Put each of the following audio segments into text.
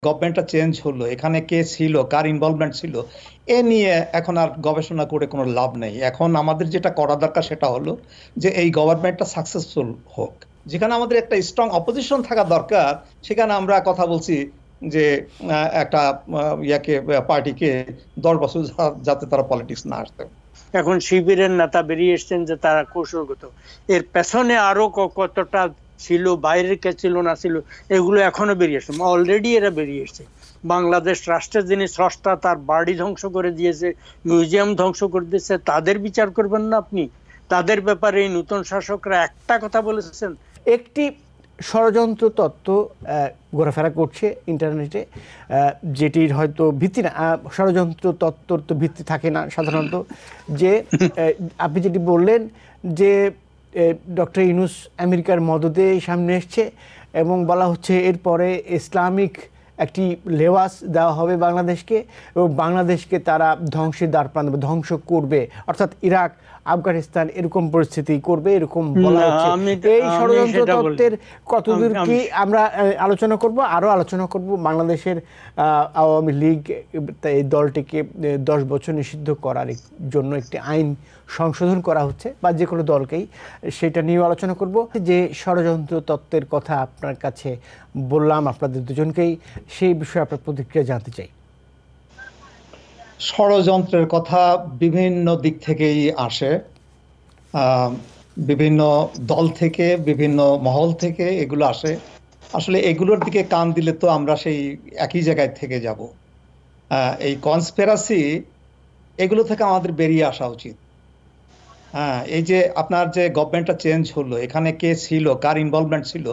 গভর্নমেন্টটা change হলো, এখানে কে ছিল, কার ইনভলভমেন্ট ছিল, এ নিয়ে এখন আর গবেষণা করে কোনো লাভ নেই। এখন আমাদের যেটা করা দরকার সেটা হলো যে এই গভর্নমেন্টটা সাকসেসফুল হোক। যেখানে আমাদের একটা স্ট্রং অপোজিশন থাকা দরকার, সেখানে আমরা কথা বলছি যে একটা ইয়াকে পার্টিকে 10 বছর যাতে তারা পলিটিক্স না আসতে। এখন শিবিরের নেতা বেরিয়ে এসছেন যে তারা কৌশলগত, এর পেছনে আরো কতটা ছিল, বাইরের কে ছিল না ছিল, এগুলো এখনো বেরিয়ে আসছে, অলরেডি এরা বেরিয়ে এসছে। বাংলাদেশ রাষ্ট্রের যিনি স্রষ্টা, তার বাড়ি ধ্বংস করে দিয়েছে, মিউজিয়াম ধ্বংস করে দিয়েছে, তাদের বিচার করবেন না আপনি? তাদের ব্যাপারে এই নতুন শাসকরা একটা কথা বলেছেন? একটি ষড়যন্ত্র তত্ত্ব ঘোরাফেরা করছে ইন্টারনেটে, যেটির হয়তো ভিত্তি না, ষড়যন্ত্র তত্ত্বর তো ভিত্তি থাকে না সাধারণত, যে আপনি যেটি বললেন যে ডক্টর ইউনূস আমেরিকার মদদে সামনে এসছে এবং বলা হচ্ছে এরপরে ইসলামিক একটি লেওয়াস দেওয়া হবে বাংলাদেশকে এবং বাংলাদেশকে তারা ধ্বংসের দ্বারপ্রান্তে ধ্বংস করবে, অর্থাৎ ইরাক, আফগানিস্তান এরকম পরিস্থিতি করবে এরকম বলা হচ্ছে। এই ষড়যন্ত্র তত্ত্বের কতদূর কি আমরা আলোচনা করব, আরও আলোচনা করব। বাংলাদেশের আওয়ামী লীগ এই দলটিকে 10 বছর নিষিদ্ধ করার জন্য একটি আইন সংশোধন করা হচ্ছে, বা যে কোনো দলকেই, সেটা নিয়েও আলোচনা করব। যে ষড়যন্ত্র তত্ত্বের কথা আপনার কাছে বললাম আপনাদের দুজনকেই, সেই বিষয়ে আপনার প্রতিক্রিয়া জানতে চাই। ষড়যন্ত্রের কথা বিভিন্ন দিক থেকেই আসে, বিভিন্ন দল থেকে, বিভিন্ন মহল থেকে এগুলো আসে। আসলে এগুলোর দিকে কান দিলে তো আমরা সেই একই জায়গায় থেকে যাব। এই কনস্পিরাসি, এগুলো থেকে আমাদের বেরিয়ে আসা উচিত। এই যে আপনার যে গভর্নমেন্টটা চেঞ্জ হলো, এখানে কে ছিল, কার ইনভলভমেন্ট ছিল,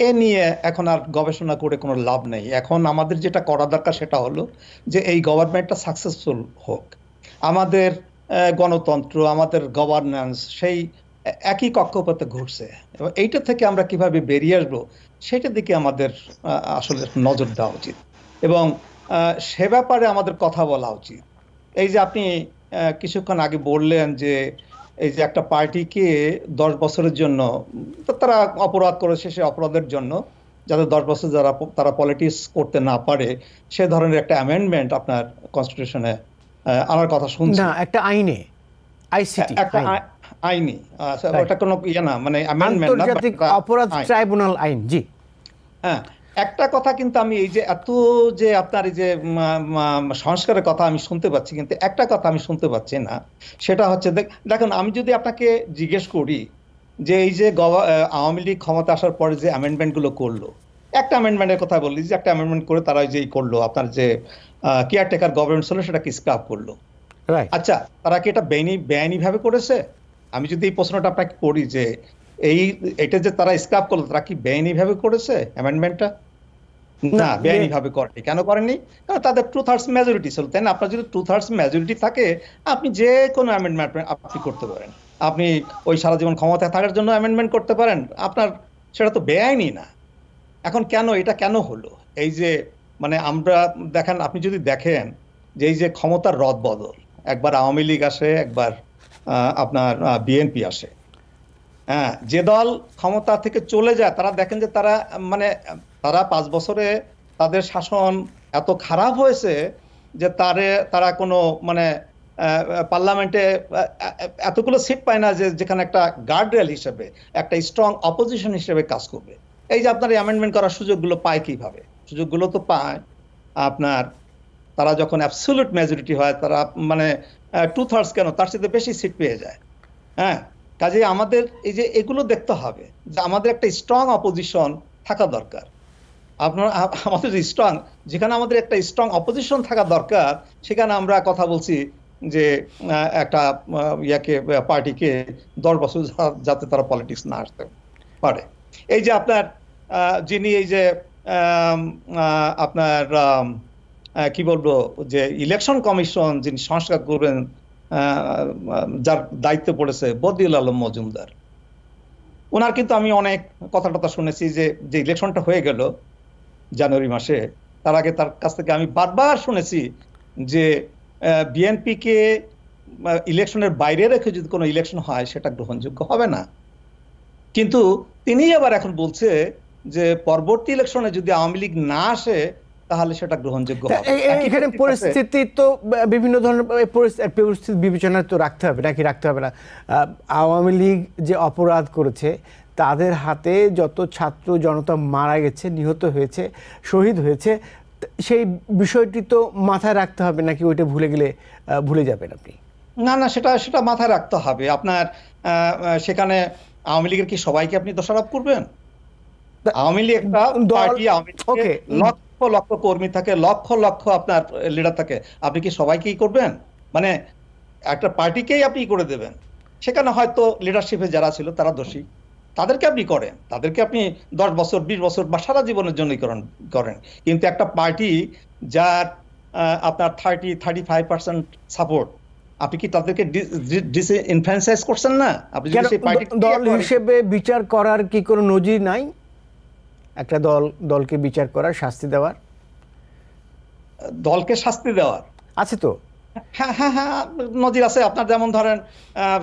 এ নিয়ে এখন আর গবেষণা করে কোনো লাভ নেই। এখন আমাদের যেটা করা দরকার সেটা হলো যে এই গভর্নমেন্টটা সাকসেসফুল হোক। আমাদের গণতন্ত্র, আমাদের গভর্নেন্স সেই একই কক্ষপথে ঘুরছে, এবং এইটা থেকে আমরা কিভাবে বেরিয়ে আসবো সেটার দিকে আমাদের আসলে নজর দেওয়া উচিত, এবং সে ব্যাপারে আমাদের কথা বলা উচিত। এই যে আপনি কিছুক্ষণ আগে বললেন যে এই যে একটা পার্টিকে 10 বছরের জন্য তারা অপরাধ করেছে, সে অপরাধের জন্য যাতে 10 বছর তারা পলিটিক্স করতে না পারে, সে ধরনের একটা অ্যামেন্ডমেন্ট আপনার কনস্টিটিউশনে আনার কথা শুনছি। না, একটা আইনে, আইসিটি একটা আইনি, ওটা কোনো ইয়ে না, মানে অ্যামেন্ডমেন্ট না, আন্তর্জাতিক অপরাধ ট্রাইব্যুনাল আইন। জি হ্যাঁ, একটা কথা কিন্তু আমি এই যে এত যে আপনার এই যে সংস্কারের কথা আমি শুনতে পাচ্ছি, কিন্তু একটা কথা আমি শুনতে পাচ্ছি না, সেটা হচ্ছে দেখুন, আমি যদি আপনাকে জিজ্ঞেস করি যে এই যে আওয়ামী লীগ ক্ষমতা আসার পরে যে অ্যামেন্ডমেন্টগুলো করলো, একটা অ্যামেন্ডমেন্টের কথা বললি যে একটা অ্যামেন্ডমেন্ট করে তারা যে করলো, আপনার যে কেয়ারটেকার গভর্নমেন্ট ছিল সেটাকে স্ক্রাপ করলো। আচ্ছা, তারা কি এটা বেআইনি ভাবে করেছে? আমি যদি এই প্রশ্নটা আপনাকে করি যে এটা যে তারা স্ক্রাপ করলো, তারা কি বেআইনি ভাবে করেছে অ্যামেন্ডমেন্টটা? না, বেআইনি ভাবে করেনি। কেন করেনি? কারণ তাদের 2/3 মেজরিটি ছিল, তাই না? আপনার যদি 2/3 মেজরিটি থাকে, আপনি যে কোনো অ্যামেন্ডমেন্ট আপনি করতে পারেন। আপনি ওই সারা জীবন ক্ষমতায় থাকার জন্য অ্যামেন্ডমেন্ট করতে পারেন, আপনার সেটা তো বেআইনি না। এখন কেন এটা কেন হলো? এই যে মানে আমরা দেখেন, আপনি যদি দেখেন যে এই যে ক্ষমতার রদ বদল, একবার আওয়ামী লীগ আসে, একবার আপনার বিএনপি আসে। যে দল ক্ষমতা থেকে চলে যায়, তারা দেখেন যে তারা 5 বছরে তাদের শাসন এত খারাপ হয়েছে যে তারা কোনো পার্লামেন্টে এতগুলো সিট পায় না যেখানে একটা গার্ড রেল হিসেবে, একটা স্ট্রং অপোজিশন হিসেবে কাজ করবে। এই যে আপনার অ্যামেন্ডমেন্ট করার সুযোগগুলো পায় কিভাবে? সুযোগগুলো তো পায় আপনার তারা যখন অ্যাবসলিউট মেজরিটি হয়, তারা 2/3 কেন, তার সাথে বেশি সিট পেয়ে যায়। কাজে আমাদের এই যে এগুলো দেখতে হবে যে আমাদের একটা স্ট্রং অপোজিশন থাকা দরকার। আমাদের স্ট্রং, যেখানে আমাদের একটা স্ট্রং অপোজিশন থাকা দরকার, সেখানে আমরা কথা বলছি যে একটা পার্টিকে 10 বছর যাতে তারা পলিটিক্স না আসতে পারে। এই যে আপনার যিনি এই যে আপনার কি বলবো, যে ইলেকশন কমিশন যিনি সংস্কার করবেন, যার দায়িত্ব পড়েছে বদিউল আলম মজুমদার, ওনার কিন্তু আমি অনেক কথা শুনেছি যে ইলেকশনটা হয়ে গেল জানুয়ারি মাসে, তার আগে তার কাছ থেকে আমি বারবার শুনেছি যে বিএনপিকে ইলেকশনের বাইরে রেখে যদি কোনো ইলেকশন হয় সেটা গ্রহণযোগ্য হবে না। কিন্তু তিনি আবার এখন বলছে যে পরবর্তী ইলেকশনে যদি আওয়ামী লীগ না আসে তাহলে সেটা গ্রহণযোগ্য হবে। এখানে পরিস্থিতি তো বিভিন্ন ধরনের পরিস্থিতি বিবেচনা তো রাখতে হবে নাকি রাখতে হবে না? আওয়ামী লীগ যে অপরাধ করেছে, তাদের হাতে যত ছাত্র জনতা মারা গেছে, নিহত হয়েছে, শহীদ হয়েছে, সেই বিষয়টি তো মাথায় রাখতে হবে নাকি ওইটা ভুলে গেলে ভুলে যাবেন আপনি? না না, সেটা মাথায় রাখতে হবে আপনার। সেখানে আওয়ামী লীগের কি সবাইকে আপনি দোষারোপ করবেন? আওয়ামী লীগ একটা পার্টি, আওয়ামী লীগে লক্ষ লক্ষ কর্মী থাকে, লক্ষ লক্ষ আপনার লিডার থাকে, আপনি কি সবাইকেই করবেন? মানে একটা পার্টিকেই আপনি করে দেবেন? সেখানে হয়তো লিডারশিপে যারা ছিল তারা দোষী, তাদেরকে আপনি করেন, তাদেরকে আপনি 10 বছর 20 বছর বা সারা জীবনের জন্যই করেন। কিন্তু একটা পার্টি যার আপনার 30-35% সাপোর্ট, আপনি কি তাদেরকে ডিসইনফ্লুয়েন্স করছেন না? আপনি যদি সেই পার্টি দল হিসেবে বিচার করার কি কোনো নজির নাই? একটা দলকে বিচার করার, শাস্তি দেওয়ার, দলকে শাস্তি দেওয়ার আছে তো? হ্যাঁ হ্যাঁ হ্যাঁ, নজির আছে। আপনার যেমন ধরেন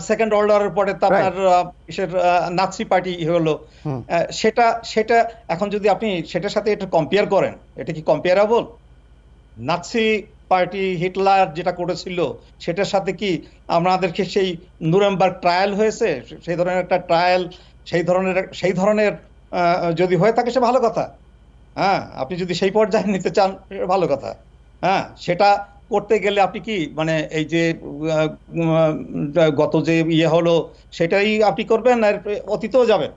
সেকেন্ড অর্ডারের পরে তো আপনার নাৎসি পার্টি হলো, সেটা এখন যদি আপনি সেটার সাথে এটা কম্পেয়ার করেন, এটা কি কম্পেয়ারেবল? নাৎসি পার্টি হিটলার যেটা করেছিল সেটার সাথে কি আমাদেরকে সেই নুরেমবার্গ ট্রায়াল হয়েছে, সেই ধরনের একটা ট্রায়াল, সেই ধরনের যদি হয়ে থাকে সে ভালো কথা। হ্যাঁ, আপনি যদি সেই পর্যায়ে নিতে চান ভালো কথা। হ্যাঁ, সেটা করতে গেলে আপনি কি মানে এই যে গত যে হলো সেটাই আপনি করবেন, আর অতীতেও যাবেন,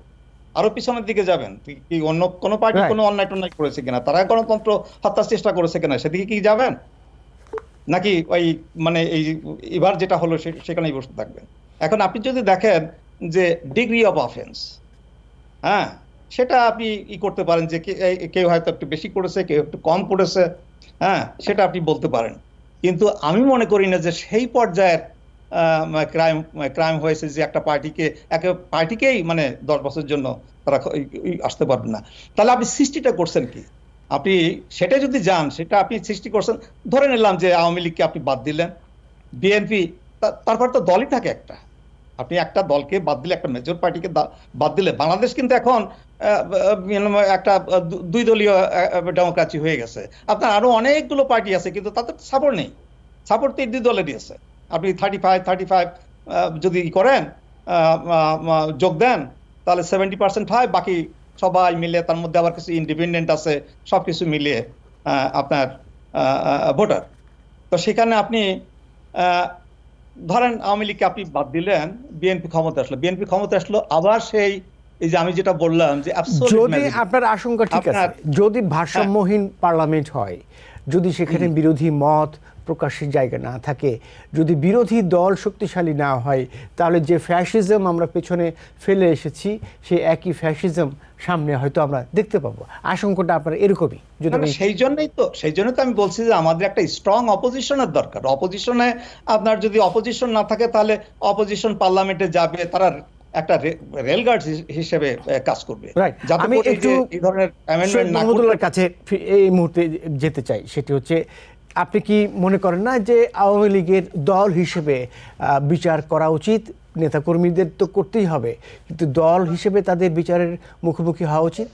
আরো পিছনের দিকে যাবেন? কি অন্য কোনো পার্টি কোনো অন্যায় টন্যায় করেছে কিনা, তারা গণতন্ত্র হত্যার চেষ্টা করেছে কিনা, সেদিকে কি যাবেন? নাকি ওই মানে এই এবার যেটা হলো সেখানেই বসে থাকবেন? এখন আপনি যদি দেখেন যে ডিগ্রি অফ অফেন্স, হ্যাঁ, সেটা আপনি করতে পারেন যে কেউ হয়তো একটু বেশি করেছে, কেউ একটু কম করেছে, হ্যাঁ, সেটা আপনি বলতে পারেন। কিন্তু আমি মনে করি না যে সেই পর্যায়ের ক্রাইম হয়েছে যে একটা পার্টিকেই মানে 10 বছরের জন্য তারা আসতে পারবে না। তাহলে আপনি সৃষ্টিটা করছেন কি? আপনি সেটা যদি যান, সেটা আপনি সৃষ্টি করছেন, ধরে নিলাম যে আওয়ামী লীগকে আপনি বাদ দিলেন, বিএনপি, তারপর তো দলই থাকে একটা। আপনি একটা দলকে বাদ দিলে, একটা মেজর পার্টিকে বাদ দিলে, বাংলাদেশ কিন্তু এখন একটা 2 দলীয় ডেমোক্রেসি হয়ে গেছে। আপনার আরো অনেকগুলো পার্টি আছে কিন্তু তাদের সাপোর্ট নেই, সাপোর্ট তো 2 দলেরই আছে। আপনি 35 যদি করেন, যোগ দেন, তাহলে 70% হয়, বাকি সবাই মিলে, তার মধ্যে আবার কিছু ইন্ডিপেন্ডেন্ট আছে, সবকিছু মিলিয়ে আপনার ভোটার। তো সেখানে আপনি ধরেন আওয়ামী লীগকে আপনি বাদ দিলেন, বিএনপি ক্ষমতা আসলো, আবার সেই এই যে আমি যেটা বললাম যে যদি আপনার আশঙ্কা ঠিক আছে, যদি ভারসাম্যহীন পার্লামেন্ট হয়, যদি সেখানে বিরোধী মত প্রকাশের জায়গা না থাকে, যদি বিরোধী দল শক্তিশালী না হয়, তাহলে যে ফ্যাসিজম আমরা পেছনে ফেলে এসেছি সেই একই ফ্যাসিজম সামনে হয়তো আমরা দেখতে পাবো। আশঙ্কাটা আপনার এরকমই? সেই জন্যই তো আমি বলছি যে আমাদের একটা স্ট্রং অপোজিশনের দরকার। অপোজিশনে আপনার যদি অপোজিশন না থাকে, তাহলে অপোজিশন পার্লামেন্টে যাবে, তারা একটা রেলগার্ড হিসেবে কাজ করবে। আমি একটু এই ধরনের অ্যামেন্ডমেন্ট মাহমুদুল্লাহর কাছে এই মুহূর্তে যেতে চাই, সেটি হচ্ছে আপনি কি মনে করেন না যে আওয়ামী লীগের দল হিসেবে বিচার করা উচিত? নেতাকর্মীদের তো করতেই হবে, কিন্তু দল হিসেবে তাদের বিচারের মুখোমুখি হওয়া উচিত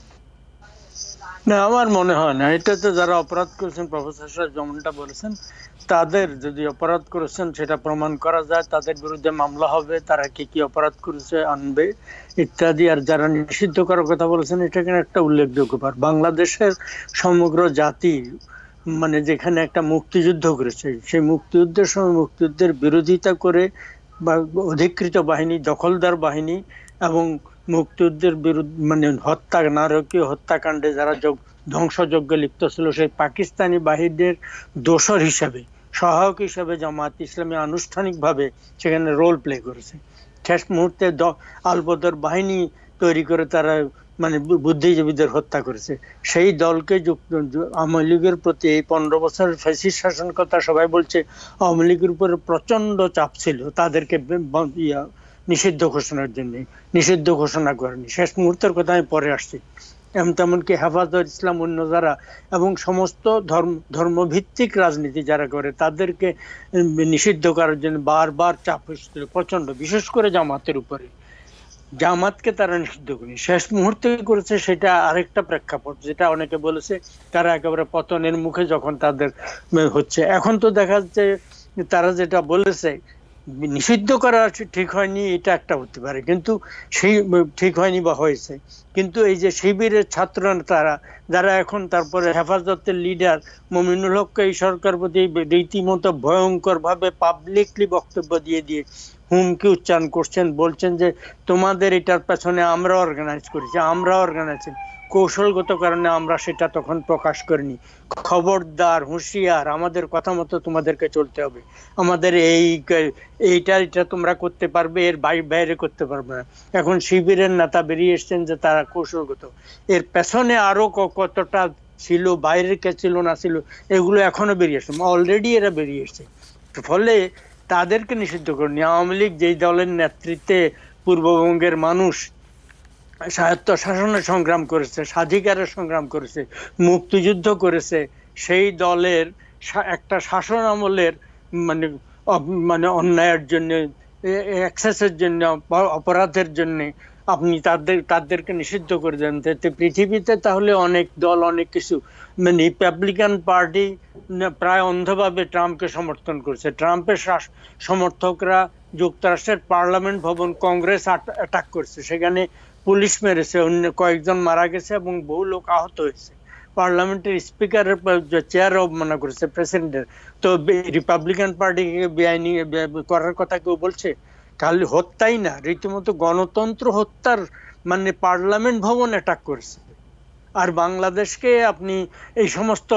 না? আমার মনে হয় না। এটাতে যারা অপরাধ করেছেন, প্রফেসর সাহেব যেমনটা বলেছেন, তাদের যদি অপরাধ করেছেন সেটা প্রমাণ করা যায়, তাদের বিরুদ্ধে মামলা হবে, তারা কি কি অপরাধ করেছে আনবে ইত্যাদি। আর যারা নিষিদ্ধ করার কথা বলেছেন, এটা কিন্তু একটা উল্লেখযোগ্য ব্যাপার। বাংলাদেশের সমগ্র জাতি মানে যেখানে একটা মুক্তিযুদ্ধ করেছে, সেই মুক্তিযুদ্ধের সময় মুক্তিযুদ্ধের বিরোধিতা করে বা অধিকৃত বাহিনী, দখলদার বাহিনী এবং মুক্তিযুদ্ধের বিরুদ্ধে মানে নারকীয় হত্যাকাণ্ডে যারা ধ্বংসযজ্ঞে লিপ্ত ছিল, সেই পাকিস্তানি বাহিনীর দোসর হিসাবে, সহায়ক হিসাবে জামায়াত ইসলামী আনুষ্ঠানিকভাবে সেখানে রোল প্লে করেছে। শেষ মুহূর্তে আলবদর বাহিনী তৈরি করে তারা মানে বুদ্ধিজীবীদের হত্যা করেছে। সেই দলকে আওয়ামী লীগের প্রতি এই 15 বছরের ফ্যাসিস্ট শাসন কথা সবাই বলছে, আওয়ামী লীগের উপরে প্রচন্ড চাপ ছিল তাদেরকে নিষিদ্ধ ঘোষণার জন্য। নিষিদ্ধ ঘোষণা করেনি, শেষ মুহূর্তের কথা আমি পরে আসছি। তেমনকি হেফাজত ইসলাম, অন্য যারা এবং সমস্ত ধর্মভিত্তিক রাজনীতি যারা করে, তাদেরকে নিষিদ্ধ করার জন্য বারবার চাপ এসেছিল প্রচন্ড, বিশেষ করে জামাতের উপরে। জামাতকে তারা নিষিদ্ধ করেনি, শেষ মুহূর্তে করেছে, সেটা আরেকটা প্রেক্ষাপট, যেটা অনেকে বলেছে তারা একেবারে পতনের মুখে যখন তাদের হচ্ছে। এখন তো দেখা যাচ্ছে তারা যেটা বলেছে নিষিদ্ধ করা ঠিক হয়নি, এটা একটা হতে পারে, কিন্তু সেই ঠিক হয়নি বা হয়েছে, কিন্তু এই যে শিবিরের ছাত্র তারা যারা এখন তারপরে হেফাজতের লিডার মমিনুল হককে এই সরকার প্রতি রীতিমতো ভয়ঙ্কর ভাবে পাবলিকলি বক্তব্য দিয়ে হুমকি উচ্চারণ করছেন, বলছেন যে তোমাদের এটার পেছনে আমরা অর্গানাইজ করেছি, আমরা অর্গানাইজ, কৌশলগত কারণে আমরা সেটা তখন প্রকাশ করিনি, খবরদার, হুঁশিয়ার, আমাদের কথা মতো তোমাদেরকে চলতে হবে, আমাদের এইটা তোমরা করতে পারবে, এর বাইরে করতে পারবে না। এখন শিবিরের নেতা বেরিয়ে এসছেন যে তারা কৌশলগত, এর পেছনে আরো কতটা ছিল, বাইরের কে ছিল না ছিল, এগুলো এখনো বেরিয়ে আসছে, অলরেডি এরা বেরিয়ে এসছে। ফলে তাদেরকে নিষিদ্ধ করেনি। আওয়ামী লীগ যেই দলের নেতৃত্বে পূর্ববঙ্গের মানুষ স্বায়ত্ত শাসনের সংগ্রাম করেছে, স্বাধিকারের সংগ্রাম করেছে, মুক্তিযুদ্ধ করেছে, সেই দলের একটা শাসন আমলের মানে মানে অন্যায়ের জন্য, এক্সেসের জন্য, অপরাধের জন্য আপনি তাদেরকে নিষিদ্ধ করে দেন। পৃথিবীতে তাহলে অনেক দল, অনেক কিছু, মানে রিপাবলিকান পার্টি প্রায় অন্ধভাবে ট্রাম্পকে সমর্থন করেছে। ট্রাম্পের সমর্থকরা যুক্তরাষ্ট্রের পার্লামেন্ট ভবন, কংগ্রেস অ্যাটাক করছে, সেখানে পুলিশ মেরেছে, অন্য কয়েকজন মারা গেছে এবং বহু লোক আহত হয়েছে। পার্লামেন্টের স্পিকারের চেয়ার অবমাননা করেছে প্রেসিডেন্টের। তো রিপাবলিকান পার্টিকে বেআইনি করার কথা কেউ বলছে? খালি হত্যাই না, রীতিমতো গণতন্ত্র হত্যার, মানে পার্লামেন্ট ভবন অ্যাটাক করেছে। আর বাংলাদেশকে আপনি এই সমস্ত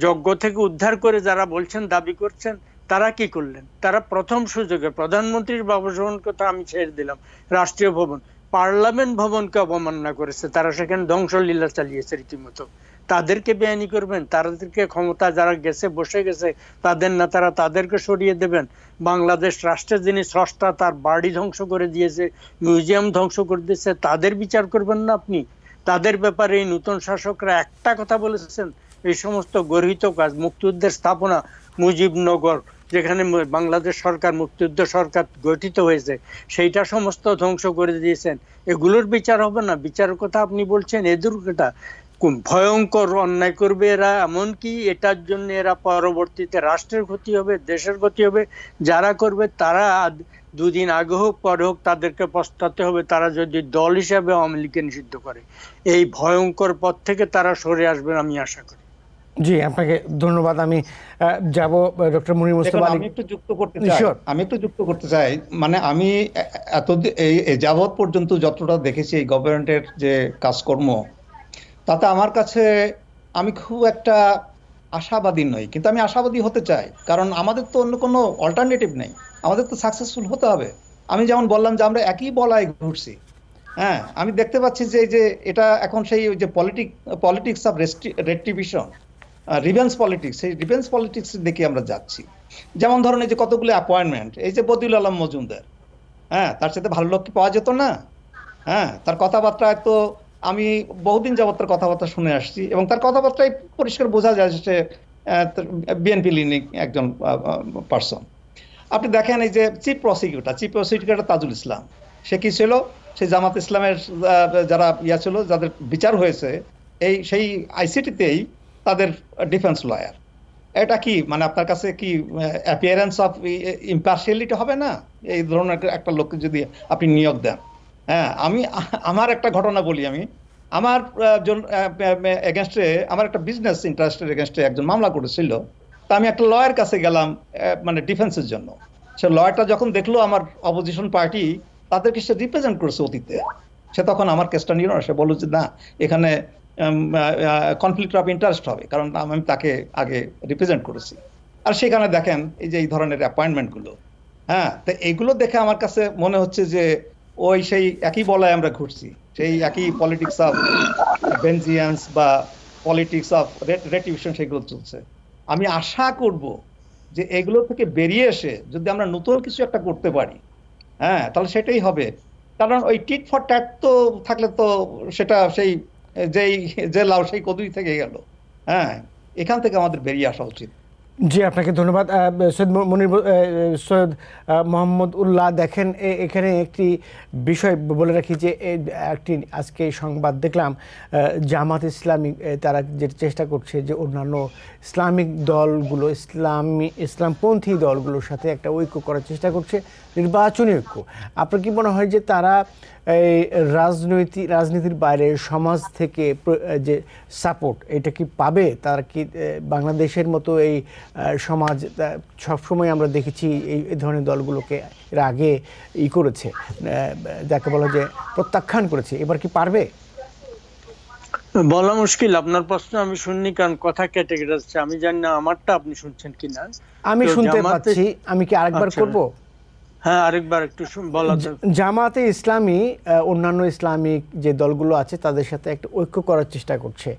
যজ্ঞ থেকে উদ্ধার করে যারা বলছেন, দাবি করছেন, তারা কি করলেন? তারা প্রথম সুযোগে প্রধানমন্ত্রীর বাসভবন কথা আমি ছেড়ে দিলাম, রাষ্ট্রীয় ভবন, পার্লামেন্ট ভবনকে অবমাননা করেছে, তারা সেখানে ধ্বংসলীলা চালিয়েছে রীতিমতো। তাদেরকে বেআইনি করবেন? তাদেরকে ক্ষমতা যারা গেছে, বসে গেছে, তাদের নেতারা, তাদেরকে সরিয়ে দেবেন? বাংলাদেশ রাষ্ট্রের যিনি স্রষ্টা, তার বাড়ি ধ্বংস করে দিয়েছে, মিউজিয়াম ধ্বংস করে দিয়েছে, তাদের বিচার করবেন না আপনি? তাদের ব্যাপারে এই নতুন শাসকরা একটা কথা বলেছেন, এই সমস্ত গর্হিত কাজ, মুক্তিযুদ্ধের স্থাপনা, মুজিবনগর যেখানে বাংলাদেশ সরকার, মুক্তিযুদ্ধ সরকার গঠিত হয়েছে, সেইটা সমস্ত ধ্বংস করে দিয়েছেন, এগুলোর বিচার হবে না? বিচারের কথা আপনি বলছেন, এদুরটা ভয়ঙ্কর অন্যায় করবে এরা, এমনকি এটার জন্য এরা পরবর্তীতে রাষ্ট্রের ক্ষতি হবে, দেশের ক্ষতি হবে। যারা করবে তারা দুদিন আগে হোক পরে হোক তাদেরকে পস্তাতে হবে, তারা যদি দল হিসাবে আওয়ামী লীগকে নিষিদ্ধ করে। এই ভয়ঙ্কর পথ থেকে তারা সরে আসবেন আমি আশা করি। জি, আপনাকে ধন্যবাদ। আমি যাব ডক্টর মুনির মুস্তাফা আলী। আমি একটু যুক্ত করতে চাই, মানে আমি এত যাবৎ পর্যন্ত যতটা দেখেছি এই গভর্নমেন্টের যে কাজকর্ম, তাতে আমার কাছে আমি খুব একটা আশাবাদী নই, কিন্তু আমি আশাবাদী হতে চাই, কারণ আমাদের তো অন্য কোনো অল্টারনেটিভ নেই, আমাদের তো সাকসেসফুল হতে হবে। আমি যেমন বললাম যে আমরা একই বলায় ঘুরছি, হ্যাঁ, আমি দেখতে পাচ্ছি যে এটা এখন সেই যে politics of retribution, revenge politics, সেই রিভেঞ্জ পলিটিক্স দেখে আমরা যাচ্ছি। যেমন ধরুন এই যে কতগুলো অ্যাপয়েন্টমেন্ট, এই যে বদিউল আলম মজুমদার, হ্যাঁ, তার সাথে ভালো লোক কি পাওয়া যেত না? হ্যাঁ, তার কথাবার্তায় তো আমি বহুদিন যাবত তার কথাবার্তা শুনে আসছি, এবং তার কথাবার্তায় পরিষ্কার বোঝা যায় যে সে বিএনপি লিনিক একজন পার্সন। আপনি দেখেন এই যে চিফ প্রসিকিউটর তাজুল ইসলাম, সে কি ছিল? সে জামাত ইসলামের যারা ছিল, যাদের বিচার হয়েছে সেই আইসিটিতেই তাদের ডিফেন্স লয়ার। এটা কি মানে আপনার কাছে কি অ্যাপিয়ারেন্স অফ ইম্পার্শিয়ালিটি হবে না এই ধরনের একটা লোককে যদি আপনি নিয়োগ দেন? হ্যাঁ, আমার একটা ঘটনা বলি। আমার এগেনস্টে, আমার একটা বিজনেস ইন্টারেস্টের এগেনস্টে একজন মামলা করেছিল। তা আমি একটা লয়ার কাছে গেলাম মানে ডিফেন্সের জন্য। সে লয়ারটা যখন দেখলো আমার অপোজিশন পার্টি তাদেরকে সে রিপ্রেজেন্ট করেছে অতীতে, সে তখন আমার কেসটা নিল না। সে বলল যে না, এখানে কনফ্লিক্ট অফ ইন্টারেস্ট হবে, কারণ আমি তাকে আগে রিপ্রেজেন্ট করেছি। আর সেখানে দেখেন এই যে এই ধরনের অ্যাপয়েন্টমেন্টগুলো, হ্যাঁ, তো এইগুলো দেখে আমার কাছে মনে হচ্ছে যে ওই সেই একই বলায় আমরা ঘুরছি, সেই একই পলিটিক্স অফ ভেঞ্জিয়ান্স বা পলিটিক্স অফ রেট্রিবিউশন, সেগুলো চলছে। আমি আশা করব যে এগুলো থেকে বেরিয়ে এসে যদি আমরা নতুন কিছু একটা করতে পারি, হ্যাঁ, তাহলে সেটাই হবে। কারণ ওই টিট ফর ট্যাট তো থাকলে তো সেটা সেই যে লাউ সেই কদুই থেকে গেল। হ্যাঁ, এখান থেকে আমাদের বেরিয়ে আসা উচিত। জি, আপনাকে ধন্যবাদ সৈয়দ মনির সৈয়দ মোহাম্মদ উল্লাহ। দেখেন এখানে একটি বিষয় বলে রাখি যে একটি আজকে সংবাদ দেখলাম, জামাত ইসলামী তারা যে চেষ্টা করছে যে অন্যান্য ইসলামিক দলগুলো, ইসলামপন্থী দলগুলোর সাথে একটা ঐক্য করার চেষ্টা করছে, নির্বাচনী ঐক্য। আপনার কি মনে হয় যে তারা এই রাজনীতির বাইরে সমাজ থেকে যে সাপোর্ট এটা কি পাবে? তারা কি বাংলাদেশের মতো এই সমাজ সবসময় আমরা দেখেছি এই ধরনের দলগুলোকে এর আগে করেছে, যাকে বলা যে প্রত্যাখ্যান করেছে, এবার কি পারবে? বলা মুশকিল। আপনার প্রশ্ন আমি শুননি, কারণ কথা কেটে কেটে যাচ্ছে। আমি জানি না আমারটা আপনি শুনছেন কিনা। আমি শুনতে পাচ্ছি, আমি কি আরেকবার করব? হ্যাঁ, আরেকবার একটু বলা। জামাতে ইসলামী অন্যান্য ইসলামিক যে দলগুলো আছে তাদের সাথে একটা ঐক্য করার চেষ্টা করছে,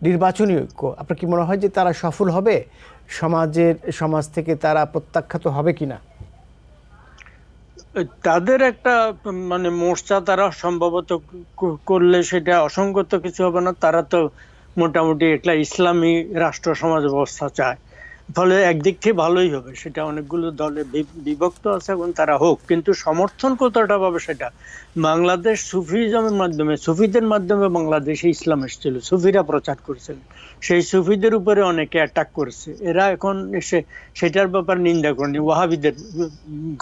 নির্বাচনী ঐক্য। আপনার কি মনে হয় যে তারা সফল হবে? সমাজ থেকে তারা প্রত্যাখ্যাত হবে কিনা? তাদের একটা মানে মোর্চা তারা সম্ভবত করলে সেটা অসঙ্গত কিছু হবে না। তারা তো মোটামুটি একটা ইসলামী রাষ্ট্র সমাজ ব্যবস্থা চায়, ফলে একদিক থেকে ভালোই হবে। সেটা অনেকগুলো দলে বিভক্ত আছে এবং তারা হোক, কিন্তু সমর্থন কতটা পাবে সেটা বাংলাদেশ সুফিজমের মাধ্যমে, সুফিদের মাধ্যমে বাংলাদেশে ইসলাম এসেছিল, সুফিরা প্রচার করেছিলেন, সেই সুফিদের উপরে অনেকে অ্যাটাক করেছে। এরা এখন এসে সেটার ব্যাপার নিন্দা করেনি, ওয়াহাবিদের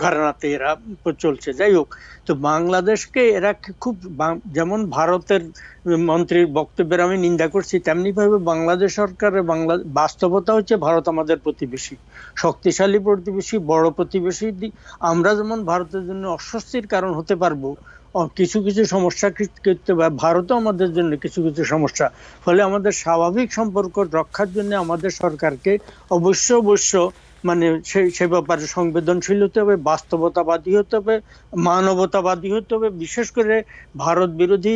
ঘরানাতে এরা চলছে। যাই হোক, তো বাংলাদেশকে এরা খুব, যেমন ভারতের মন্ত্রীর বক্তব্যের আমি নিন্দা করছি, তেমনি ভাবে বাংলাদেশ সরকারের বাস্তবতা হচ্ছে ভারত আমাদের প্রতিবেশী, শক্তিশালী প্রতিবেশী, বড় প্রতিবেশী। আমরা যেমন ভারতের জন্য অস্বস্তির কারণ হতে পারবো, কিছু কিছু সমস্যা করতে পারে, ভারতও আমাদের জন্য কিছু কিছু সমস্যা। ফলে আমাদের স্বাভাবিক সম্পর্ক রক্ষার জন্য আমাদের সরকারকে অবশ্য মানে সে ব্যাপারে সংবেদনশীল হতে হবে, বাস্তবতাবাদী হতে হবে, মানবতাবাদী হতে হবে। বিশেষ করে ভারত বিরোধী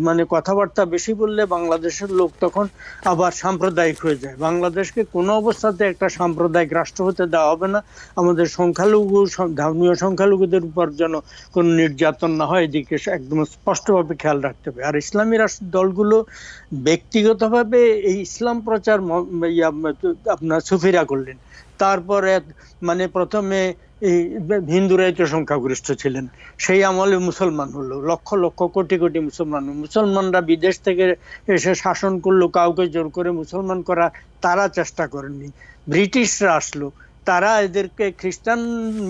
মানে কথাবার্তা বেশি বললে বাংলাদেশের লোক তখন আবার সাম্প্রদায়িক হয়ে যায়। বাংলাদেশকে কোনো অবস্থাতে একটা সাম্প্রদায়িক রাষ্ট্র হতে দেওয়া হবে না। আমাদের সংখ্যালঘু, ধর্মীয় সংখ্যালঘুদের উপর যেন কোনো নির্যাতন না হয়, এদিকে একদম স্পষ্টভাবে খেয়াল রাখতে হবে। আর ইসলামী রাষ্ট্র দলগুলো ব্যক্তিগতভাবে এই ইসলাম প্রচার আপনার সুফিরা করলেন, তারপরে মানে প্রথমে এই হিন্দুরাই তো সংখ্যাগরিষ্ঠ ছিলেন, সেই আমলে মুসলমান হলো, লক্ষ লক্ষ কোটি কোটি মুসলমানরা বিদেশ থেকে এসে শাসন করলো, কাউকে জোর করে মুসলমান করা তারা চেষ্টা করেননি। ব্রিটিশরা আসলো, তারা এদেরকে, খ্রিস্টান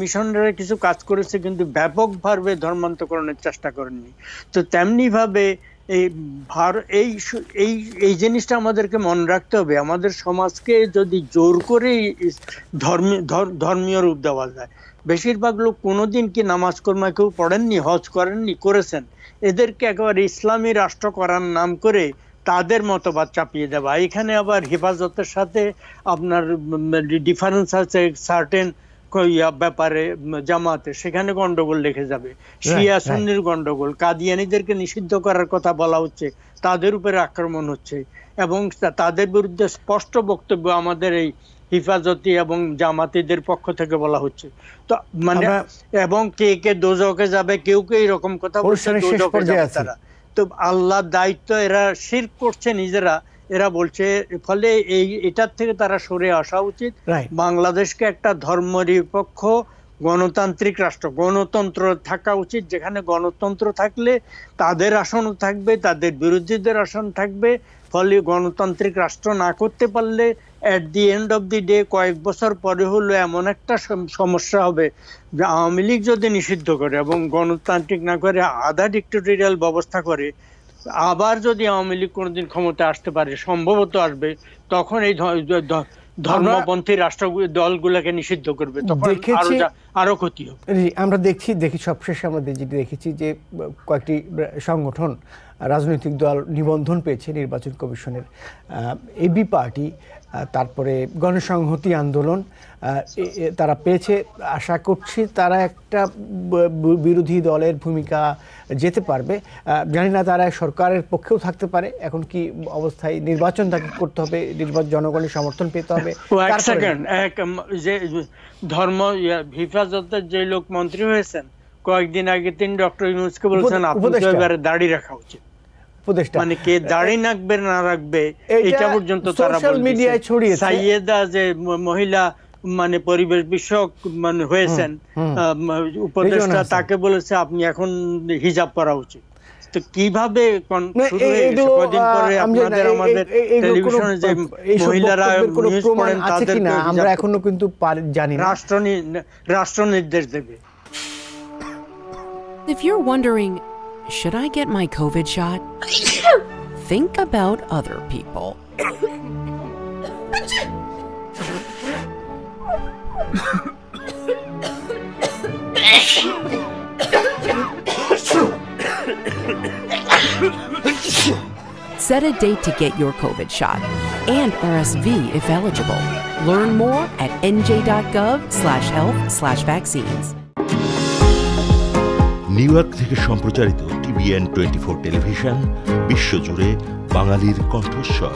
মিশনারিরা কিছু কাজ করেছে, কিন্তু ব্যাপকভাবে ধর্মান্তকরণের চেষ্টা করেননি। তো তেমনি ভাবে এই জিনিসটা আমাদেরকে মনে রাখতে হবে। আমাদের সমাজকে যদি জোর করে ধর্মীয় রূপ দেওয়া যায়, বেশিরভাগ লোক কোনোদিন কি নামাজ কর্মা কেউ পড়েননি, হজ করেননি, করেছেন, এদেরকে একেবারে ইসলামী রাষ্ট্র করার নাম করে তাদের মতবাদ চাপিয়ে দেওয়া। এখানে আবার হেফাজতের সাথে আপনার ডিফারেন্স আছে সার্টেন ব্যাপারে, জামাতে সেখানে গন্ডগোল লেগে যাবে, শিয়া সুন্নির গন্ডগোল, কাদিয়ানীদেরকে নিষিদ্ধ করার কথা বলা হচ্ছে, তাদের উপরে আক্রমণ হচ্ছে এবং তাদের বিরুদ্ধে স্পষ্ট বক্তব্য আমাদের এই হিফাজতি এবং জামাতিদের পক্ষ থেকে বলা হচ্ছে। তো মানে এবং কে দোজখে যাবে, কেউ এরকম কথা বলছে, দোজখে যাবে তারা। তো আল্লাহর দায়িত্ব, এরা শিরক করছে নিজেরা, এরা বলছে। ফলে এটার থেকে তারা সরে আসা উচিত। বাংলাদেশকে একটা ধর্মনিরপেক্ষ গণতান্ত্রিক রাষ্ট্র, গণতন্ত্র থাকা উচিত, যেখানে গণতন্ত্র থাকলে তাদের আসনও থাকবে, তাদের বিরোধীদের আসন থাকবে। ফলে গণতান্ত্রিক রাষ্ট্র না করতে পারলে at the end of the day কয়েক বছর পরে হলো এমন একটা সমস্যা হবে যে আওয়ামী লীগ যদি নিষিদ্ধ করে এবং গণতান্ত্রিক না করে আধা ডিক্টেটরিয়াল ব্যবস্থা করে, আবার যদি আওয়ামী লীগ কোনোদিন ক্ষমতা আসতে পারে, সম্ভবত আসবে, তখন এই ধর্মপন্থী রাষ্ট্র দলগুলোকে নিষিদ্ধ করবে, তখন আরো ক্ষতি হবে। আমরা দেখি সবশেষে আমরা যেটি দেখেছি যে কয়েকটি সংগঠন, রাজনৈতিক দল নিবন্ধন পেয়েছে নির্বাচন কমিশনের, এবি পার্টি, তারপরে গণসংহতি আন্দোলন, তারা পেয়েছে। আশা করছি তারা একটা বিরোধী দলের ভূমিকা যেতে পারবে। জানি না তারা সরকারের পক্ষেও থাকতে পারে। এখন কি অবস্থায় নির্বাচন তাকে করতে হবে, জনগণের সমর্থন পেতে হবে। যে ধর্ম হেফাজতের যে লোক মন্ত্রী হয়েছেন কয়েকদিন আগে, তিনি ডক্টর ইউনূসকে বলছেন আপনার এবারে দাড়ি রাখা উচিত। উপদেষ্টা মানে কে দাড়ি রাখবে না রাখবে এটা পর্যন্ত তারা সোশ্যাল মিডিয়ায় ছড়িয়েছে। সাইয়েদা যে মহিলা মানে পরিবেশ বিষয়ক মানে হয়েছেন উপদেষ্টা, তাকে বলেছে আপনি এখন হিজাব পরা উচিত। তো কিভাবে শুরু হয়ে গেছে কদিন পরে আপনাদের আমাদের টেলিভিশনে যে মহিলারা নিউজ পড়েন তাদের আমরা এখনো কিন্তু জানি না, রাষ্ট্র নির্দেশ দেবে। If you're wondering, should I get my COVID shot? Think about other people. Set a date to get your COVID shot and RSV if eligible. Learn more at nj.gov/health/vaccines. New York থেকে সম্প্রচারিত TVN 24 television বিশ্বজুড়ে বাঙালির কণ্ঠস্বর।